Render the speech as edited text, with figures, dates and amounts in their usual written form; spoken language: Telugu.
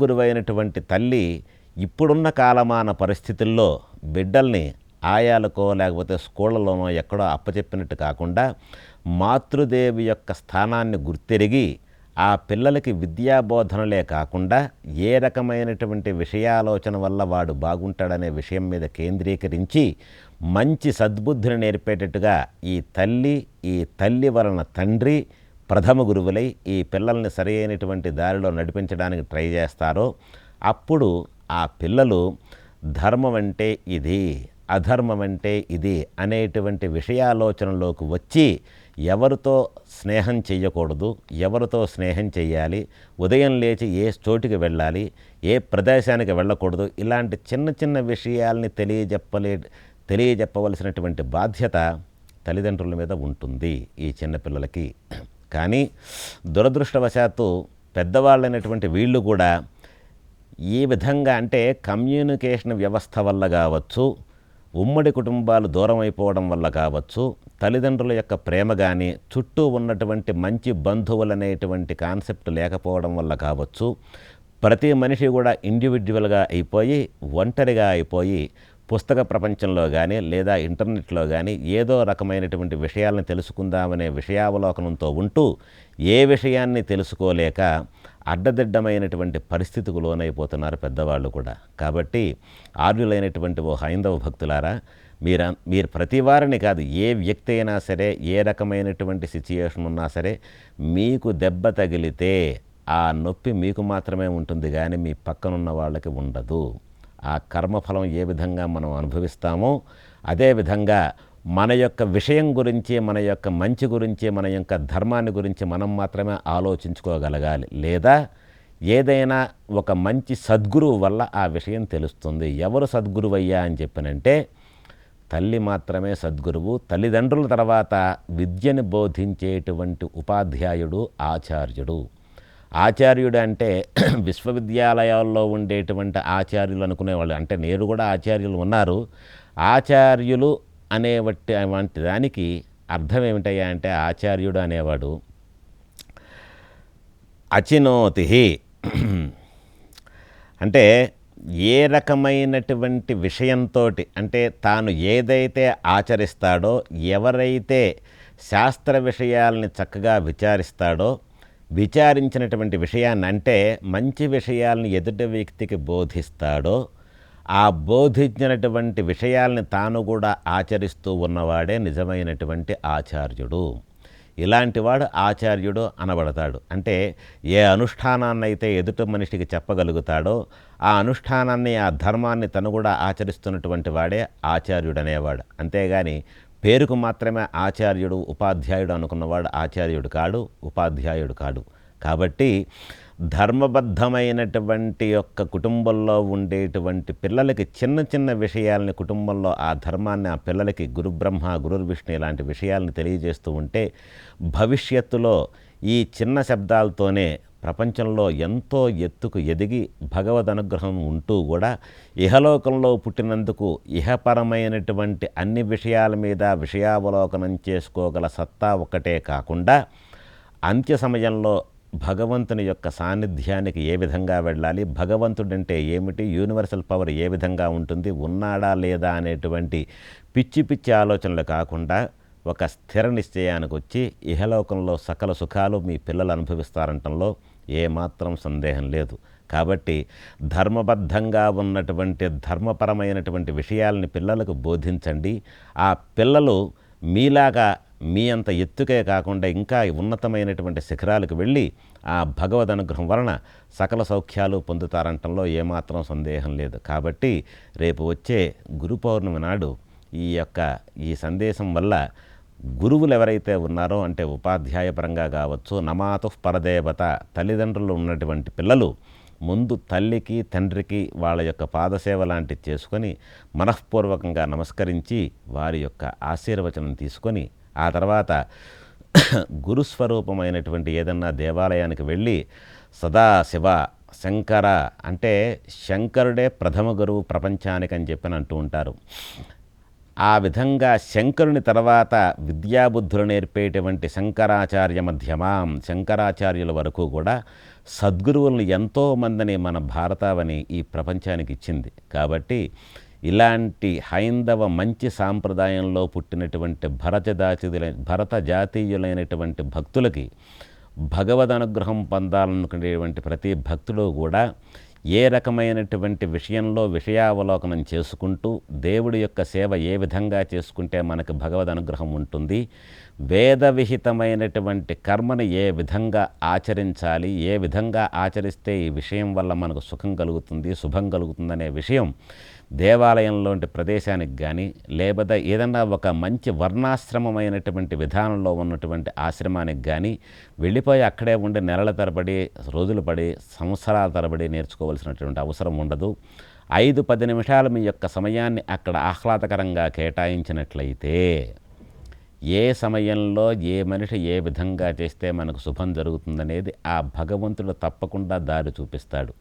గురువైనటువంటి తల్లి ఇప్పుడున్న కాలమాన పరిస్థితుల్లో బిడ్డల్ని ఆయాలకో లేకపోతే స్కూళ్ళలోనో ఎక్కడో అప్పచెప్పినట్టు కాకుండా మాతృదేవి యొక్క స్థానాన్ని గుర్తెరిగి ఆ పిల్లలకి విద్యాబోధనలే కాకుండా ఏ రకమైనటువంటి విషయాలోచన వల్ల వాడు బాగుంటాడనే విషయం మీద కేంద్రీకరించి మంచి సద్బుద్ధిని నేర్పేటట్టుగా ఈ తల్లి వలన తండ్రి ప్రథమ గురువులై ఈ పిల్లల్ని సరి అయినటువంటి దారిలో నడిపించడానికి ట్రై చేస్తారో అప్పుడు ఆ పిల్లలు ధర్మం అంటే ఇది, అధర్మం అంటే ఇది అనేటువంటి విషయాలోచనలోకి వచ్చి ఎవరితో స్నేహం చేయకూడదు, ఎవరితో స్నేహం చేయాలి, ఉదయం లేచి ఏ చోటికి వెళ్ళాలి, ఏ ప్రదేశానికి వెళ్ళకూడదు, ఇలాంటి చిన్న చిన్న విషయాల్ని తెలియజెప్పవలసినటువంటి బాధ్యత తల్లిదండ్రుల మీద ఉంటుంది ఈ చిన్నపిల్లలకి. కానీ దురదృష్టవశాత్తు పెద్దవాళ్ళైనటువంటి వీళ్ళు కూడా ఈ విధంగా అంటే కమ్యూనికేషన్ వ్యవస్థ వల్ల కావచ్చు, ఉమ్మడి కుటుంబాలు దూరం అయిపోవడం వల్ల కావచ్చు, తల్లిదండ్రుల యొక్క ప్రేమ కానీ, చుట్టూ ఉన్నటువంటి మంచి బంధువులనేటువంటి కాన్సెప్ట్ లేకపోవడం వల్ల కావచ్చు, ప్రతి మనిషి కూడా ఇండివిజువల్గా అయిపోయి ఒంటరిగా అయిపోయి పుస్తక ప్రపంచంలో కానీ లేదా ఇంటర్నెట్లో కానీ ఏదో రకమైనటువంటి విషయాలను తెలుసుకుందామనే విషయావలోకనంతో ఉంటూ ఏ విషయాన్ని తెలుసుకోలేక అడ్డదిడ్డమైనటువంటి పరిస్థితికి లోనైపోతున్నారు పెద్దవాళ్ళు కూడా. కాబట్టి ఆర్యులైనటువంటి ఓ హైందవ భక్తులారా, మీరు ప్రతి వారిని కాదు, ఏ వ్యక్తి అయినా సరే, ఏ రకమైనటువంటి సిచ్యుయేషన్ ఉన్నా సరే, మీకు దెబ్బ తగిలితే ఆ నొప్పి మీకు మాత్రమే ఉంటుంది కానీ మీ పక్కనున్న వాళ్ళకి ఉండదు. ఆ కర్మఫలం ఏ విధంగా మనం అనుభవిస్తామో అదేవిధంగా మన యొక్క విషయం గురించి, మన యొక్క మంచి గురించి, మన యొక్క ధర్మాన్ని గురించి మనం మాత్రమే ఆలోచించుకోగలగాలి. లేదా ఏదైనా ఒక మంచి సద్గురువు వల్ల ఆ విషయం తెలుస్తుంది. ఎవరు సద్గురువయ్యా అని చెప్పినంటే తల్లి మాత్రమే సద్గురువు. తల్లిదండ్రుల తర్వాత విద్యను బోధించేటువంటి ఉపాధ్యాయుడు ఆచార్యుడు. ఆచార్యుడు అంటే విశ్వవిద్యాలయాల్లో ఉండేటువంటి ఆచార్యులు అనుకునేవాళ్ళు. అంటే నేరు కూడా ఆచార్యులు ఉన్నారు. ఆచార్యులు వంటి దానికి అర్థం ఏమిటయ్యా అంటే ఆచార్యుడు అనేవాడు అచినోతి, అంటే ఏ రకమైనటువంటి విషయంతో, అంటే తాను ఏదైతే ఆచరిస్తాడో, ఎవరైతే శాస్త్ర విషయాల్ని చక్కగా విచారిస్తాడో, విచారించినటువంటి విషయాన్ని అంటే మంచి విషయాల్ని ఎదుటి వ్యక్తికి బోధిస్తాడో, ఆ బోధించినటువంటి విషయాల్ని తాను కూడా ఆచరిస్తూ ఉన్నవాడే నిజమైనటువంటి ఆచార్యుడు. ఇలాంటివాడు ఆచార్యుడు అనబడతాడు. అంటే ఏ అనుష్ఠానాన్ని అయితే ఎదుటి మనిషికి చెప్పగలుగుతాడో ఆ అనుష్ఠానాన్ని, ఆ ధర్మాన్ని తను కూడా ఆచరిస్తున్నటువంటి వాడే ఆచార్యుడు అనేవాడు. అంతేగాని పేరుకు మాత్రమే ఆచార్యుడు, ఉపాధ్యాయుడు అనుకున్నవాడు ఆచార్యుడు కాడు, ఉపాధ్యాయుడు కాడు. కాబట్టి ధర్మబద్ధమైనటువంటి యొక్క కుటుంబంలో ఉండేటువంటి పిల్లలకి చిన్న చిన్న విషయాలని, కుటుంబంలో ఆ ధర్మాన్ని ఆ పిల్లలకి గురుబ్రహ్మ గురుర్విష్ణు ఇలాంటి విషయాలను తెలియజేస్తూ ఉంటే భవిష్యత్తులో ఈ చిన్న శబ్దాలతోనే ప్రపంచంలో ఎంతో ఎత్తుకు ఎదిగి భగవద్ అనుగ్రహం ఉంటూ కూడా ఇహలోకంలో పుట్టినందుకు ఇహపరమైనటువంటి అన్ని విషయాల మీద విషయావలోకనం చేసుకోగల సత్తా ఒక్కటే కాకుండా అంత్య సమయంలో భగవంతుని యొక్క సాన్నిధ్యానికి ఏ విధంగా వెళ్ళాలి, భగవంతుడంటే ఏమిటి, యూనివర్సల్ పవర్ ఏ విధంగా ఉంటుంది, ఉన్నాడా లేదా అనేటువంటి పిచ్చి పిచ్చి ఆలోచనలు కాకుండా ఒక స్థిర నిశ్చయానికి వచ్చి ఇహలోకంలో సకల సుఖాలు మీ పిల్లలు అనుభవిస్తారంటంలో ఏమాత్రం సందేహం లేదు. కాబట్టి ధర్మబద్ధంగా ఉన్నటువంటి ధర్మపరమైనటువంటి విషయాలని పిల్లలకు బోధించండి. ఆ పిల్లలు మీలాగా మీ అంత ఎత్తుకే కాకుండా ఇంకా ఉన్నతమైనటువంటి శిఖరాలకు వెళ్ళి ఆ భగవద్ అనుగ్రహం వలన సకల సౌఖ్యాలు పొందుతారంటంలో ఏమాత్రం సందేహం లేదు. కాబట్టి రేపు వచ్చే గురు పౌర్ణమి నాడు ఈ సందేశం వల్ల గురువులు ఎవరైతే ఉన్నారో, అంటే ఉపాధ్యాయపరంగా కావచ్చు, నమాతుః పరదేవత తల్లిదండ్రులు ఉన్నటువంటి పిల్లలు ముందు తల్లికి తండ్రికి వాళ్ళ యొక్క పాదసేవ లాంటివి చేసుకొని మనఃపూర్వకంగా నమస్కరించి వారి యొక్క ఆశీర్వచనం తీసుకొని ఆ తర్వాత గురుస్వరూపమైనటువంటి ఏదన్నా దేవాలయానికి వెళ్ళి సదాశివ శంకర, అంటే శంకరుడే ప్రథమ గురువు ప్రపంచానికి అని చెప్పని అంటూ ఉంటారు. ఆ విధంగా శంకరుని తర్వాత విద్యాబుద్ధులు నేర్పేటువంటి శంకరాచార్య మధ్యమాం, శంకరాచార్యుల వరకు కూడా సద్గురువులను ఎంతోమందిని మన భారతావని ఈ ప్రపంచానికి ఇచ్చింది. కాబట్టి ఇలాంటి హైందవ మంచి సాంప్రదాయంలో పుట్టినటువంటి భరత జాతీయులైనటువంటి భక్తులకి భగవద్ అనుగ్రహం పొందాలనుకునేటువంటి ప్రతి భక్తుడు కూడా ఏ రకమైనటువంటి విషయంలో విషయావలోకనం చేసుకుంటూ దేవుడి యొక్క సేవ ఏ విధంగా చేసుకుంటే మనకు భగవద్ అనుగ్రహం ఉంటుంది, వేద విహితమైనటువంటి కర్మను ఏ విధంగా ఆచరించాలి, ఏ విధంగా ఆచరిస్తే ఈ విషయం వల్ల మనకు సుఖం కలుగుతుంది, శుభం కలుగుతుందనే విషయం దేవాలయంలోని ప్రదేశానికి కానీ లేకపోతే ఏదన్నా ఒక మంచి వర్ణాశ్రమమైనటువంటి విధానంలో ఉన్నటువంటి ఆశ్రమానికి కానీ వెళ్ళిపోయి అక్కడే ఉండి నెలల తరబడి, రోజులు పడి, సంవత్సరాల తరబడి నేర్చుకోవాల్సినటువంటి అవసరం ఉండదు. 5-10 నిమిషాలు మీ యొక్క సమయాన్ని అక్కడ ఆహ్లాదకరంగా కేటాయించినట్లయితే ఏ సమయంలో ఏ మనిషి ఏ విధంగా చేస్తే మనకు శుభం జరుగుతుందనేది ఆ భగవంతుడు తప్పకుండా దారి చూపిస్తాడు.